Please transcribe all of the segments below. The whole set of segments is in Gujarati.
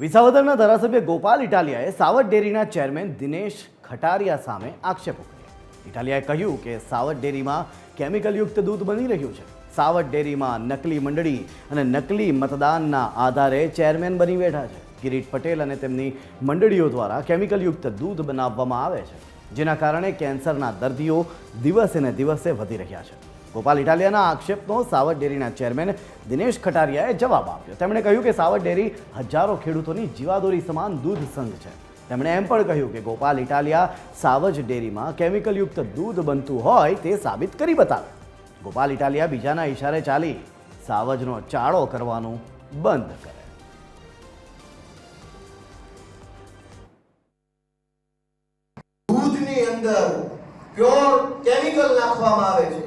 વિસાવદરના ધારાસભ્ય ગોપાલ ઇટાલિયાએ સાવર ડેરીના ચેરમેન દિનેશ ખટારિયા સામે આક્ષેપો કર્યા। ઇટાલિયાએ કહ્યું કે સાવર ડેરીમાં કેમિકલયુક્ત દૂધ બની રહ્યું છે। સાવર ડેરીમાં નકલી મંડળી અને નકલી મતદાનના આધારે ચેરમેન બની બેઠા છે। કિરીટ પટેલ અને તેમની મંડળીઓ દ્વારા કેમિકલયુક્ત દૂધ બનાવવામાં આવે છે, જેના કારણે કેન્સરના દર્દીઓ દિવસે ને દિવસે વધી રહ્યા છે। ગોપાલ ઇટાલિયાના આક્ષેપનો સાવર ડેરીના ચેરમેન દિનેશ ખટારિયાએ જવાબ આપ્યો। તેમણે કહ્યું કે સાવર ડેરી હજારો ખેડૂતોની જીવાદોરી સમાન દૂધ સંઘ છે। તેમણે એમ પણ કહ્યું કે ગોપાલ ઇટાલિયા સાવજ ડેરીમાં કેમિકલયુક્ત દૂધ બનતું હોય તે સાબિત કરી બતાવે। ગોપાલ ઇટાલિયા બીજાના ઇશારે ચાલી સાવજનો ચાળો કરવાનું બંધ કરે। दूधनी अंदर प्योर केमिकल नाखवामां आवे छे।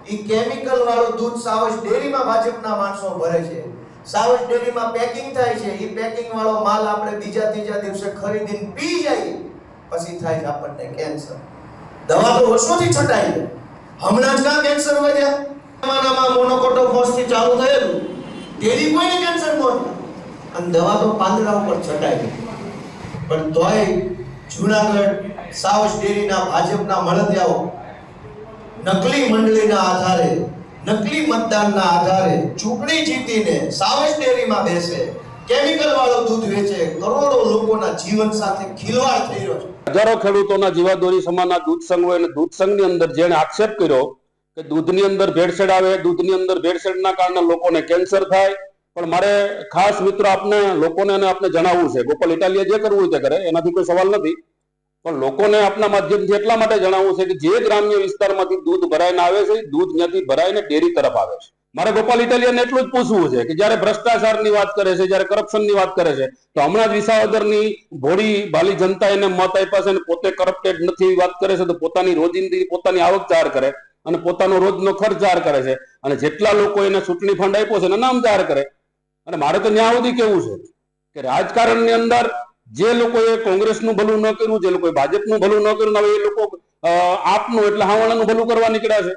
ई केमिकल वाळुं दूध सावज डेरी में भाजपना माणसो भरे छे। सावज डेरी में पेकिंग थाय छे। ई पेकिंग वाळो माल आपणे बीजा तीजा दिवसे खरीदीने पी जाईए पछी थाय छे आपणे केन्सर। दवा तो वर्षोथी छटाई छे। हमणां ज का केन्सर वध्या? जमानामां मोनोकोटोफॉस थी चालू थयेलुं। डेरी कोईने केन्सर नहोता अने दवा तो પાંદડા ઉપર છટાઈ। पण तोय जूनागढ़ सावज डेरीना भाजपना મળતિયાઓ નકલી મંડળીના આધારે નકલી મતદાનના આધારે ચૂંટણી જીતીને સાવજ ડેરીમાં બેસે, કેમિકલ વાળું દૂધ વેચે, કરોડો લોકોના જીવન સાથે ખિલવાડ થઈ રહ્યો છે। હજારો ખેડૂતોના જીવાદોરી સમાનના દૂધ સંઘ હોય અને દૂધ સંઘની અંદર જેણે આક્ષેપ કર્યો કે દૂધની અંદર ભેળસેળ આવે, દૂધની અંદર ભેળસેળના કારણે લોકોને કેન્સર થાય, પણ મારે ખાસ મિત્રો આપને લોકોને અને આપને જણાવવું છે, ગોપાલ ઇટાલિયા જે કરવું તે કરે, એનાથી કોઈ સવાલ નથી, પણ લોકોને આપના માધ્યમથી એટલા માટે જણાવવું છે કે જે ગ્રામ્ય વિસ્તારમાંથી દૂધ ભરાઈને આવે છે, દૂધ ત્યાંથી ભરાઈને ડેરી તરફ આવે છે। મારે ગોપાલ ઇટાલિયાને એટલું જ પૂછવું છે કે જ્યારે ભ્રષ્ટાચારની વાત કરે છે, જ્યારે કરપ્શનની વાત કરે છે, તો હમણાં જ વિસાવદરની ભોળી ભાલી જનતા એને મત આપ્યા છે અને પોતે કરપ્ટેડ નથી એવી વાત કરે છે, તો પોતાની રોજિંદી પોતાની આવક જાહેર કરે અને પોતાનો રોજનો ખર્ચ જાહેર કરે છે અને જેટલા લોકો એને ચૂંટણી ફંડ આપ્યો છે એના નામ જાહેર કરે। અને મારે તો ન્યા સુધી કેવું છે કે રાજકારણની અંદર જે લોકોએ કોંગ્રેસનું ભલું ન કર્યું, જે લોકોએ ભાજપનું ભલું ન કર્યું, હવે એ લોકો આપનું એટલે હાવાણાનું ભલું કરવા નીકળ્યા છે।